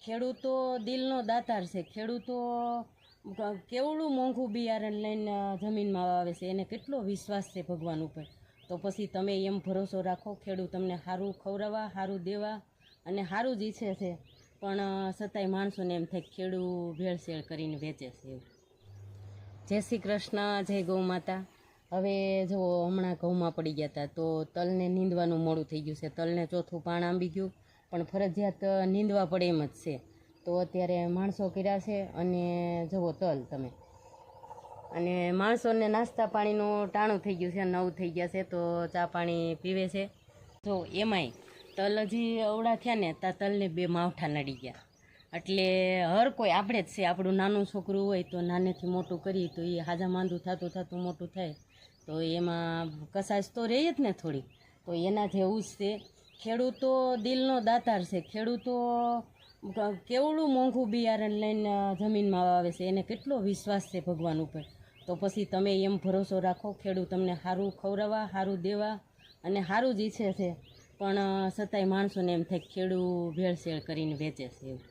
ખેડૂતો દિલનો દાતાર છે. ખેડૂતો કેવડું મોંઘું બિયારણ લઈને જમીનમાં વાવે છે, એને કેટલો વિશ્વાસ છે ભગવાન ઉપર. તો પછી તમે એમ ભરોસો રાખો ખેડૂત તમને સારું ખવડાવવા, સારું દેવા અને સારું જ ઈચ્છે છે, પણ છતાંય માણસોને એમ થાય ખેડૂત ભેળસેળ કરીને વેચે છે એવું. જય શ્રી કૃષ્ણ, જય ગૌ માતા. હવે જો હમણાં ઘઉંમાં પડી ગયા હતા તો તલને નીંદવાનું મોડું થઈ ગયું છે. તલને ચોથું પાણ આંબી ગયું, પણ ફરજિયાત નીંદવા પડે એમ જ છે. તો અત્યારે માણસો કર્યા છે અને જુઓ તલ તમે, અને માણસોને નાસ્તા પાણીનું ટાણું થઈ ગયું છે, 9 થઈ ગયા છે તો ચા પાણી પીવે છે. જો એમાંય તલ હજી અવળા થયા ને ત્યાં તલને 2 માવઠા નડી ગયા. એટલે હર કોઈ આપણે જ છે, આપણું નાનું છોકરું હોય તો નાનેથી મોટું કરીએ તો એ હાજા માંદું થતું થતું મોટું થાય તો એમાં કસાશ તો રહે જ ને થોડી. તો એના જેવું જ છે. ખેડૂતો દિલનો દાતાર છે. ખેડૂતો કેવડું મોંઘું બિયારણ લઈને જમીનમાં વાવે છે, એને કેટલો વિશ્વાસ છે ભગવાન ઉપર. તો પછી તમે એમ ભરોસો રાખો ખેડૂત તમને સારું ખવડાવવા, સારું દેવા અને સારું જ ઈચ્છે છે, પણ છતાંય માણસોને એમ થાય ખેડૂત ભેળસેળ કરીને વેચે છે એવું.